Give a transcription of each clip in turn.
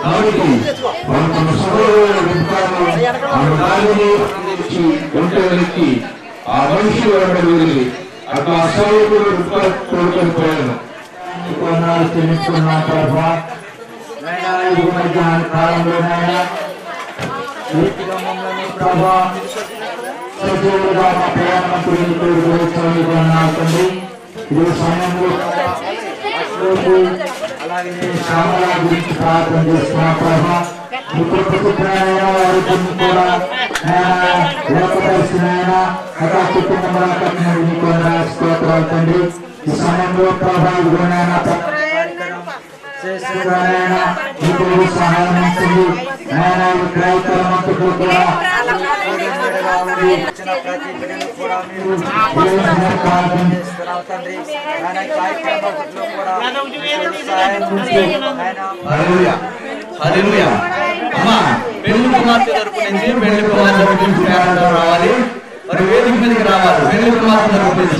కాబట్టి వారు తమ సహోదరులు ఒంటి వెనక్కి ఆ మనిషి వెంబడి వెళ్ళి అట్లా అసౌకులు తోడుకొని పోయాను. అలాగే శ్యామల గురించి ప్రార్థన చేస్తున్నా ప్రభా. పుత్రులైనా వారికి కూడా లేకపోతున్నాయన అలా కుటుంబంలో నీకు స్తోత్రాలు తండ్రి. ఈ సమయంలో ప్రభా గురునైనా మీకు సహాయం ఉంటుంది. ఆయన క్రైస్తవంతులు కూడా ప్రతి బిడ్డలు కూడా తండ్రి ఆయన కార్యక్రమంలో కూడా పెళ్లి కుమార్తె తరపు నుంచి పెళ్లి కుమార్తె గురించి రావాలి. మరి వేదిక మీదకి రావాలి. పెళ్లి కుమార్తె తరపు నుంచి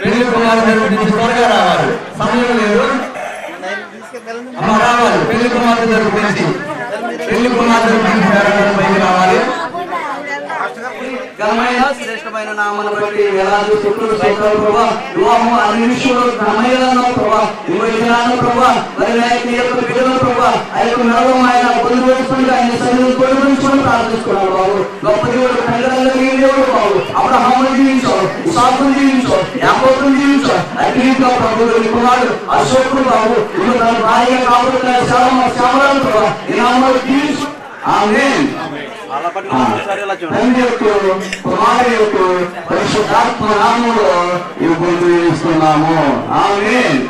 పెళ్లి కుమార్తె తరపు నుంచి త్వరగా రావాలి. సమయం లేదు. రావాలి. పెళ్లి కుమార్తె తరపు నుంచి పెళ్లి కుమార్తె పైకి రావాలి. ఘనమైన శ్రేష్టమైన నామను బట్టి వేలాది శుక్రుడు ప్రభా వివాహం అన్ని విషయంలో ఘనమైన ప్రభా యువజనాలను ప్రభా మరి బిడ్డలను ప్రభా ఆ యొక్క నడవం ఆయన పొందుపరుచుకుంటూ ఆయన సన్నిధిని పొందుపరుచుకొని ప్రార్థిస్తున్నాడు బాబు. గొప్ప దేవుడు పెద్దలందరికీ దేవుడు బాబు. అబ్రహామును జీవించాడు, ఇసాకును జీవించాడు, యాకోబును జీవించాడు. అగ్నిగా ప్రభువు కుమారుడు అశోకుడు బాబు ఇప్పుడు తన భార్య కాబోతున్న శ్యామలను ప్రభా ఈ నామములో జీవించు. ఆమేన్. కుమారి యొక్క పరిశుద్ధాత్మ నామములో ఇస్తున్నాము. ఆమేన్.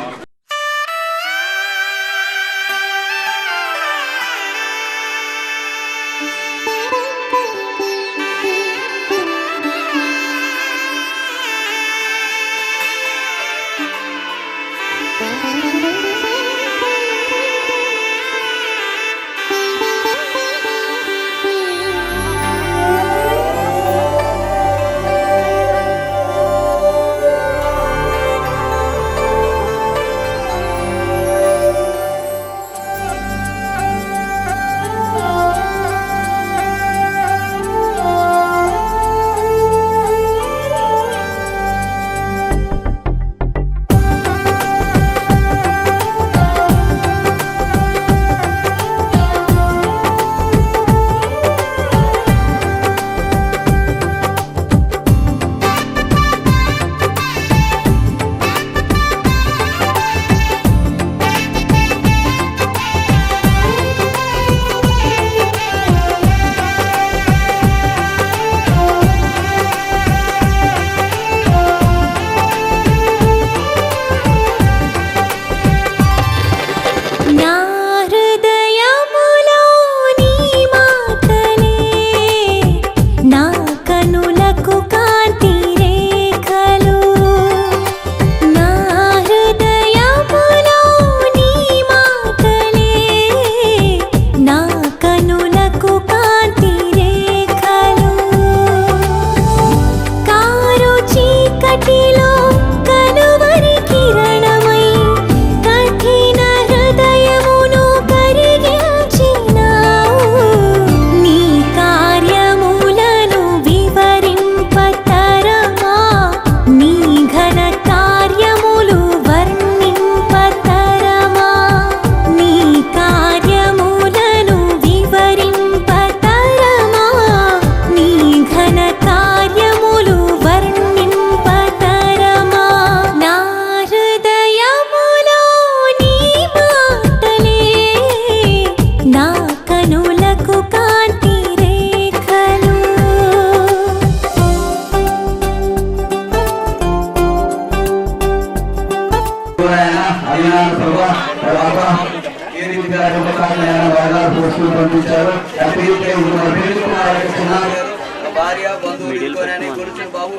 భార్య బంధువులు బాబు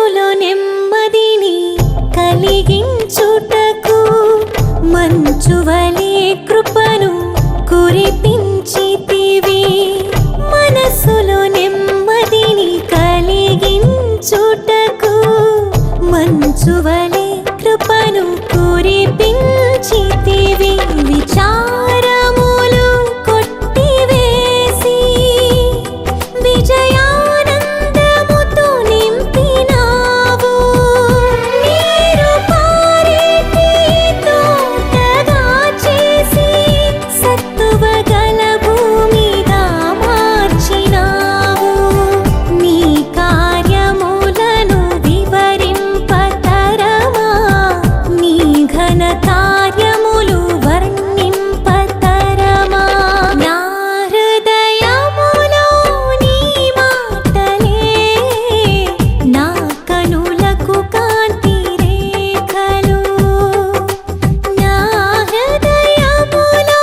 మనసులో నెమ్మదిని కలిగించుటకు మంచువలే కృపను కురిపించితివి. మనసులో నెమ్మదిని కలిగించుటకు మంచువలే కృపను కురిపించితివి. విచారములు కొట్టివేసి విజయానందముతో నింపినావు. నీరు పారేటి తోటగా చేసి సత్తువ గల భూమిగా మార్చినావు. నీ కార్యములను వివరింపతరమా, నీ ఘన కార్యములు వర్ణింపతరమా. నా హృదయములో నీ మాటలే నా కనులకు కాంతి రేఖలు. నా హృదయములో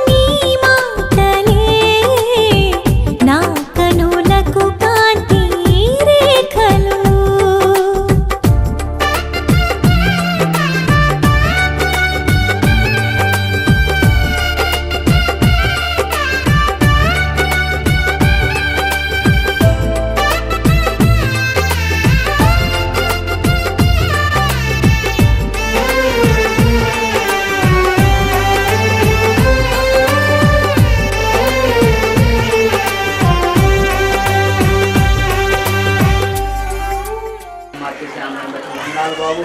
నీ మాటలే నా కనులకు కాంతి రేఖలు. బాబు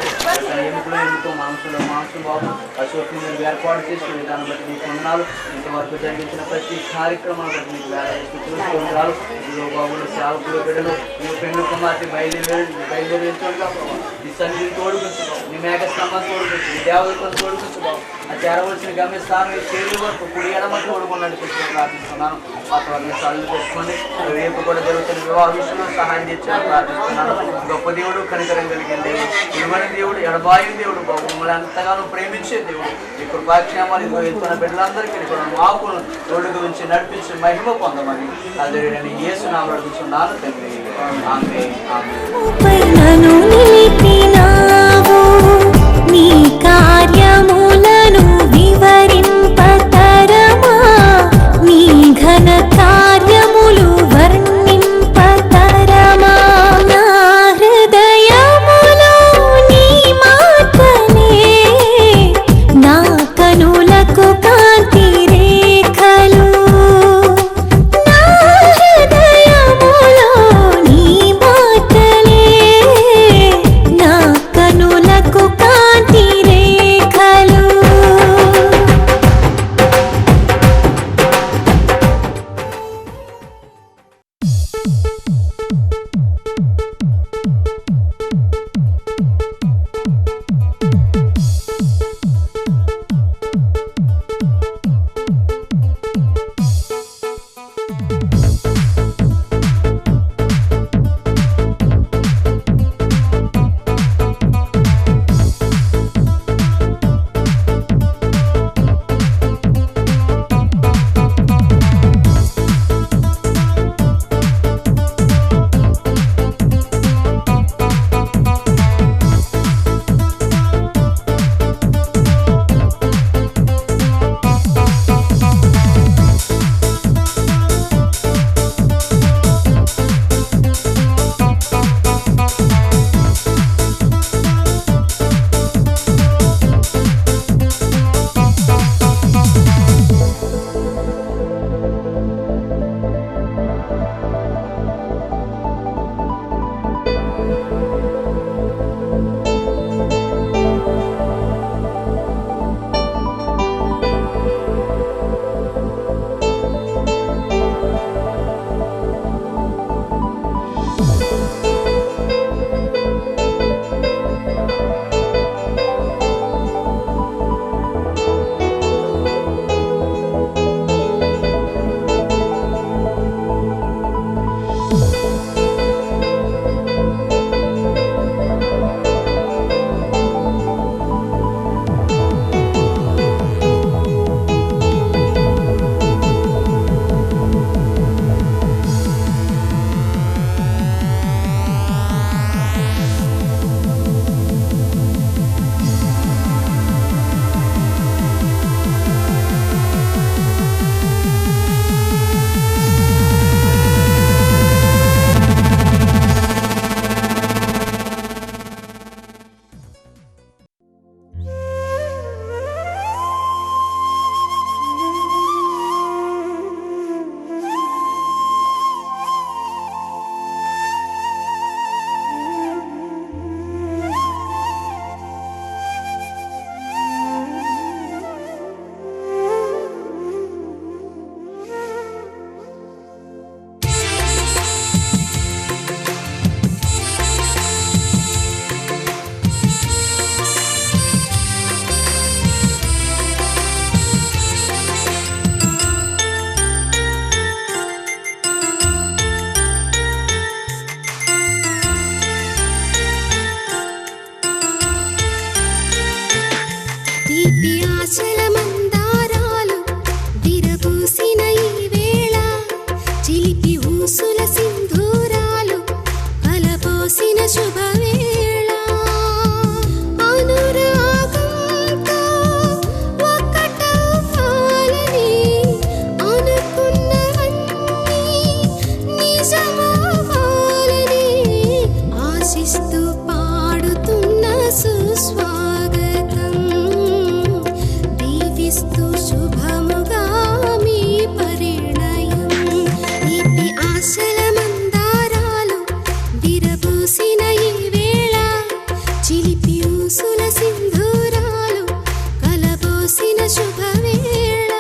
ఎముకలో ఎముకో మాంసంలో మాంసం బాబు అశోక్ మీరు ఏర్పాటు చేసిన విధానం బట్టి మీకు వందనాలు. ఇంతవరకు జరిగించిన ప్రతి కార్యక్రమాన్ని బట్టి మీకు చూసుకుంటారు. ఇందులో బాబులు సేవకులు బిడ్డలు మీ పెన్ను కుమార్తె బయలుదేరించుగా ఈ సన్నిధిని తోడుకుంటున్నాం. నీ మేఘ స్తంభాన్ని తోడుకుంటు, నీ దేవతలను తోడుకుంటున్నాం. ఆ చేరవలసిన గమ్యస్థానం ఈ చేరు వరకు కుడి ఎడమ తోడుకున్నట్టు ప్రార్థిస్తున్నాను. వాతావరణం చదువు పెట్టుకోండి. రేపు కూడా జరుగుతున్న వివాహ విషయంలో సహాయం చేయాలని ప్రార్థిస్తున్నాను. గొప్ప దేవుడు, కనికరం కలిగిన దేవుడు, ఇవ్వని దేవుడు, ఎడబాయిన దేవుడు బాబు, మమ్మల్ని ఎంతగానో ప్రేమించే దేవుడు. ఈ కృపాక్షేమాలు ఇదిగో వెళ్తున్న బిడ్డలందరికీ కూడా మాకును తోడు గురించి నడిపించి మహిమ పొందమని అదే యేసు నామములో అడుగుతున్నాను తండ్రి. ఆమేన్. నన్ను నిలిపినావు, నీ కార్యములను వివరింపతరమా, నీ ఘన కార్యములు వర్ణింపతరమా. నా హృదయములో నీ మాటలే నా కనులకు కాంతి రేఖలు. నా హృదయములో నీ మాటలే మనసుల సింధూరాలు కలబోసిన శుభవేళ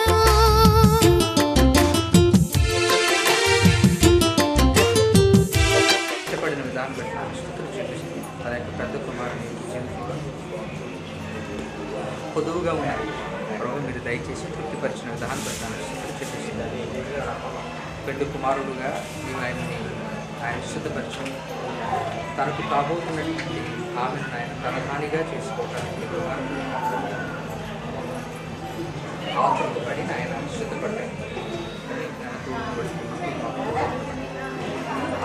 ఇష్టపడిన విధానం బట్టి నాకు స్థుతులు చూపిస్తుంది. తన యొక్క పెద్ద కుమారుని పొదువుగా ఉన్నాయి ప్రభు, మీరు దయచేసి తృప్తిపరిచిన విధానం బట్టి నాకు స్థుతులు చూపిస్తుంది. పెద్ద కుమారుడుగా ನೀವು ఆయన శుద్ధపరిచి తనకు కాబోతున్నటువంటి ఆమెను ఆయన ప్రధానిగా చేసుకోవడానికి ఆతృతపడి ఆయన శుద్ధపడ్డాడు.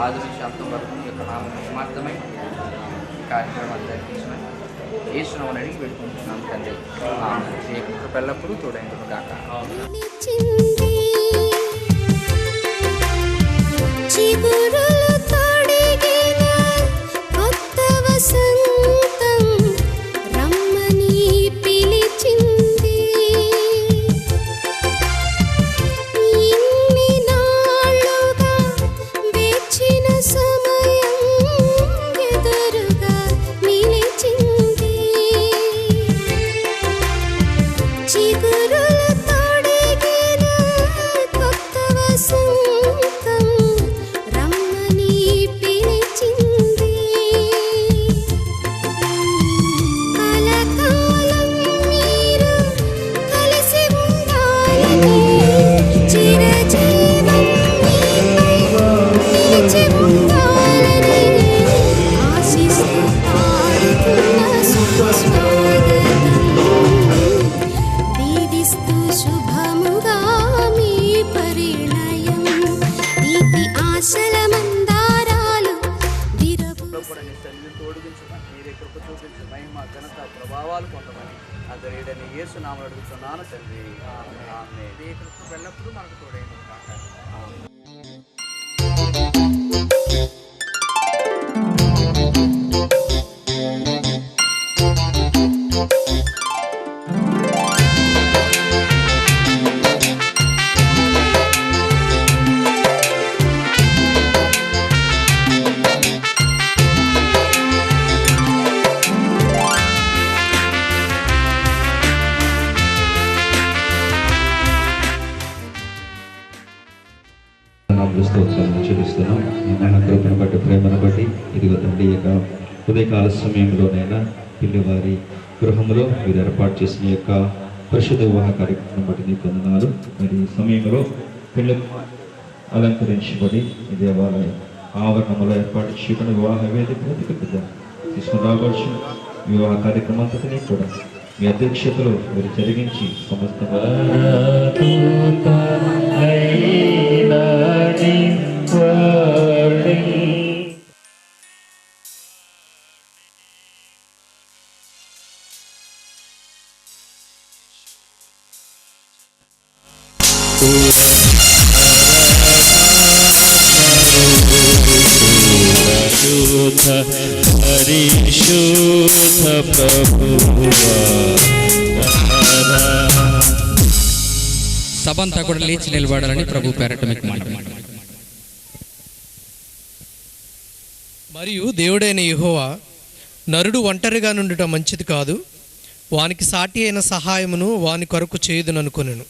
ఆది నుంచి అంతం వరకు యొక్క నామం సమార్థమై కార్యక్రమాలు జరిపించిన యేసునామమున అడిగి వేడుకుంటున్నాం తండ్రి. ఆమేన్. ఎల్లప్పుడూ తోడైండును గాక. చిగురులు తొడిగిన కొత్త వసంతం రమ్మని పిలిచింది. ఇన్ని నాళ్ళుగా వేచిన సమయం ఎదురుగా నిలిచింది. చిగురులు తొడిగిన కొత్త వసంతం రమ్మని పిలిచింది. కలకాలం మీరు కలిసి ఉండాలని చిరజీవం మీపై నిలిచి ఉండాలని ఆశిస్తూ పాడుతున్న సుస్వాగతం. దీవిస్తూ శుభముగా మీ పరిణయం. నీతి ఆశల మందారాలు విరబూ కూడా నీ తల్లిని తోడుగించమని, మీరే కృప చూపించి మహిమ ఘనత ప్రభావాలు పొందమని అతని యేసు నామమున అడుగుతున్నాను తండ్రి. ఆమేన్. ఈ కృప ఎల్లప్పుడూ మనకు తోడైండును గాక. స్తోత్రాలను చెల్లిస్తున్నాం. మీ మహాకృపను బట్టి, ప్రేమను బట్టి ఇదిగో తండ్రి యొక్క ఉదయకాల సమయంలోనైనా పిల్లివారి గృహంలో మీరు ఏర్పాటు చేసిన యొక్క పరిశుద్ధ వివాహ కార్యక్రమం బట్టి నీకు వందనాలు. మరి ఈ సమయంలో పెళ్లి అలంకరించబడి ఈ దేవాలయ ఆవరణంలో ఏర్పాటు చేయబడిన వివాహ వేదిక తీసుకుని రావచ్చు. వివాహ కార్యక్రమం అంతటినీ కూడా మీ అధ్యక్షతలో మీరు జరిగించి సమస్త పరిశుద్ధ ప్రభువా సభంతా కూడా లేచి నిలబడాలని ప్రభు పేరట మీకు మాట. మరియు దేవుడైన యెహోవా నరుడు ఒంటరిగా నుండుట మంచిది కాదు, వానికి సాటి అయిన సహాయమును వాని కొరకు చేయుదుననుకొనెను.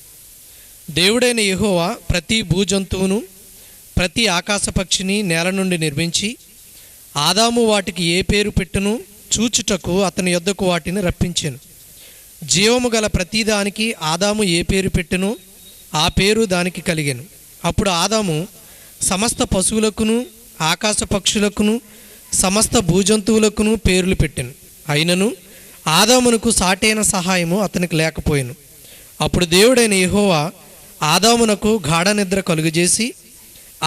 దేవుడైన యెహోవా ప్రతి భూజంతువును ప్రతి ఆకాశపక్షిని నేల నుండి నిర్మించి ఆదాము వాటికి ఏ పేరు పెట్టును చూచుటకు అతని యొద్దకు వాటిని రప్పించెను. జీవము గల ప్రతిదానికి ఆదాము ఏ పేరు పెట్టునో ఆ పేరు దానికి కలిగెను. అప్పుడు ఆదాము సమస్త పశువులకును ఆకాశ పక్షులకును సమస్త భూజంతువులకును పేర్లు పెట్టెను. అయినను ఆదామునకు సాటైన సహాయము అతనికి లేకపోయెను. అప్పుడు దేవుడైన యెహోవా ఆదామునకు గాఢ నిద్ర కలుగజేసి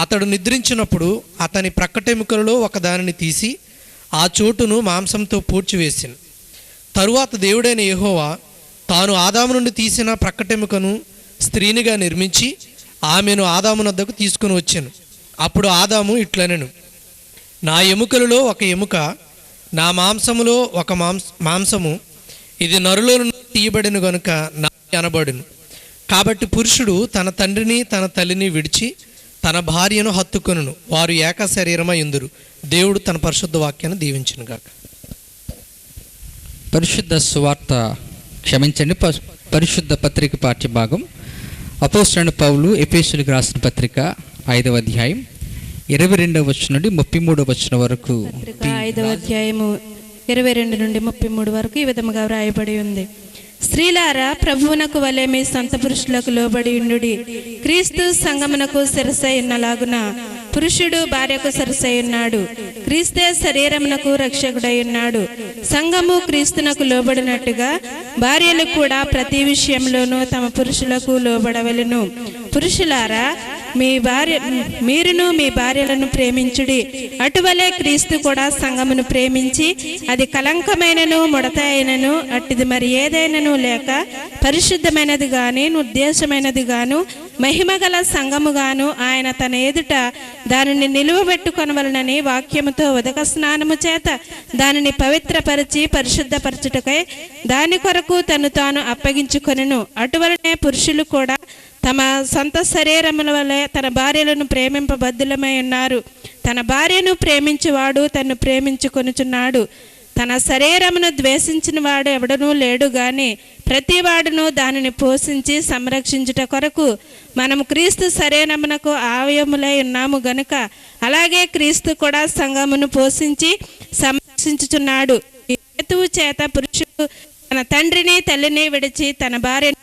అతడు నిద్రించినప్పుడు అతని ప్రక్కటెముకలలో ఒకదానిని తీసి ఆ చోటును మాంసంతో పూడ్చివేసెను. తరువాత దేవుడైన యెహోవా తాను ఆదాము నుండి తీసిన ప్రక్కటెముకను స్త్రీనిగా నిర్మించి ఆమెను ఆదాము వద్దకు తీసుకుని వచ్చెను. అప్పుడు ఆదాము ఇట్లనెను, నా ఎముకలలో ఒక ఎముక, నా మాంసములో ఒక మాంసము, ఇది నరులో నుండి తీయబడిన గనుక నా అనబడును. కాబట్టి పురుషుడు తన తండ్రిని తన తల్లిని విడిచి తన భార్యను హత్తుకొనును, వారు ఏక శరీరమై ఉందురు. దేవుడు తన పరిశుద్ధ వాక్యాన్ని దీవించును గాక. పరిశుద్ధ సువార్త క్షమించండి పరిశుద్ధ పత్రిక పాఠ్యభాగం అపోస్తలుడైన పౌలు ఎఫెసీయులకు రాసిన పత్రిక 5వ అధ్యాయం 22వ వచనం నుండి 33వ వచనం వరకు. 5వ అధ్యాయము 22 నుండి 33 వరకు ఈ విధముగా వ్రాయబడి ఉంది. స్త్రీలారా, ప్రభువునకు వలె మీ సొంత పురుషులకు లోబడి ఉండుడి. క్రీస్తు సంగమునకు శిరసై ఉన్నలాగున పురుషుడు భార్యకు శిరసై ఉన్నాడు. క్రీస్తే శరీరమునకు రక్షకుడై ఉన్నాడు. సంఘము క్రీస్తునకు లోబడినట్టుగా భార్యలు కూడా ప్రతి విషయంలోనూ తమ పురుషులకు లోబడవలెను. పురుషులారా, మీరును మీ భార్యలను ప్రేమించుడి. అటువలే క్రీస్తు కూడా సంఘమును ప్రేమించి అది కలంకమైనను ముడత అయినను అట్టిది మరి ఏదైనను లేక పరిశుద్ధమైనది గాని ఉద్దేశమైనది గాను మహిమగల సంఘముగాను ఆయన తన ఎదుట దానిని నిలువబెట్టుకొనవలనని వాక్యముతో ఉదక స్నానము చేత దానిని పవిత్రపరిచి పరిశుద్ధపరచుటకై దాని కొరకు తను తాను అప్పగించుకొనెను. అటువలనే పురుషులు కూడా తమ సొంత శరీరముల వలె తన భార్యలను ప్రేమింపబద్ధులమై ఉన్నారు. తన భార్యను ప్రేమించువాడు తన్ను ప్రేమించుకొనుచున్నాడు. తన శరీరమును ద్వేషించిన వాడు ఎవడనూ లేడు గాని ప్రతివాడును దానిని పోషించి సంరక్షించుట కొరకు మనము క్రీస్తు శరీరమునకు అవయములై ఉన్నాము గనుక అలాగే క్రీస్తు కూడా సంఘమును పోషించి సంరక్షించుచున్నాడు. ఈ హేతువు చేత పురుషుడు తన తండ్రిని తల్లిని విడిచి తన భార్య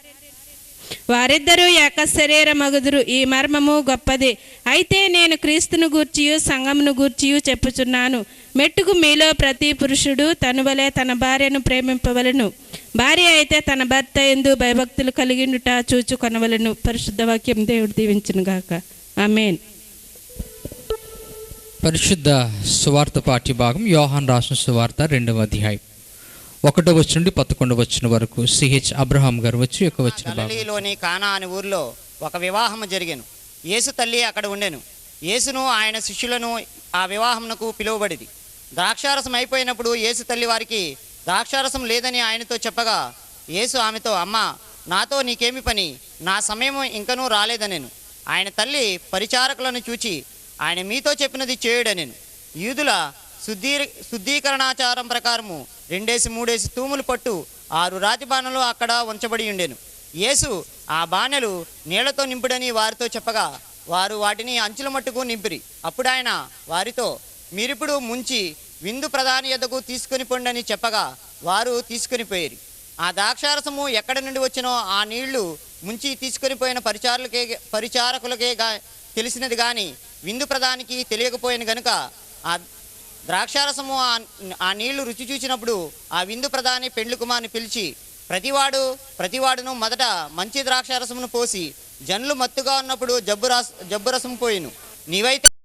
వారిద్దరూ ఏక శరీరమగుదురు. ఈ మర్మము గొప్పది. అయితే నేను క్రీస్తును గూర్చియు సంఘమును గూర్చియు చెప్పుచున్నాను. మెట్టుకు మీలో ప్రతి పురుషుడు తన వలె తన భార్యను ప్రేమింపవలను. భార్య అయితే తన భర్త యందు భయభక్తులు కలిగినట చూచుకొనవలను. పరిశుద్ధ వాక్యం దేవుడు దీవించును గాక. ఆమేన్. పరిశుద్ధ సువార్త పాఠ్యభాగం యోహాన్ రాసిన సువార్త 2వ అధ్యాయం 1వ వచనం నుండి 11వ వచనం వరకు. సిహెచ్ అబ్రహాం గారు వచ్చి ఒక వచనం. గలిలీలోని కానా అనే ఊరిలో ఒక వివాహము జరిగెను. యేసు తల్లి అక్కడ ఉండెను. యేసును ఆయన శిష్యులను ఆ వివాహమునకు పిలువబడిది. ద్రాక్షారసం అయిపోయినప్పుడు యేసు తల్లి వారికి ద్రాక్షారసం లేదని ఆయనతో చెప్పగా యేసు ఆమెతో, అమ్మా, నాతో నీకేమి పని? నా సమయం ఇంకనూ రాలేదనెను. ఆయన తల్లి పరిచారకులను చూచి, ఆయన మీతో చెప్పినది చేయుడనెను. యూదుల శుద్ధీకరణాచారం ప్రకారము 2-3 తూములు పట్టు 6 రాతి బాణలు అక్కడ ఉంచబడి ఉండెను. యేసు ఆ బాణెలు నీళ్లతో నింపుడని వారితో చెప్పగా వారు వాటిని అంచుల మట్టుకు నింపిరి. అప్పుడు ఆయన వారితో, మీరిప్పుడు ముంచి విందు ప్రధాని యొద్దకు తీసుకొని పొండని చెప్పగా వారు తీసుకొని పోయిరి. ఆ ద్రాక్షారసము ఎక్కడి నుండి వచ్చినో ఆ నీళ్లు ముంచి తీసుకొని పోయిన పరిచారకులకే తెలిసినది కానీ విందు ప్రధానికి తెలియకపోయిన గనుక ఆ ద్రాక్షారసము ఆ నీళ్లు రుచి చూచినప్పుడు ఆ విందు ప్రధాని పెండ్లి కుమార్ని పిలిచి, ప్రతివాడును మొదట మంచి ద్రాక్షారసమును పోసి జనులు మత్తుగా ఉన్నప్పుడు జబ్బు రసం పోయిను. నీవైతే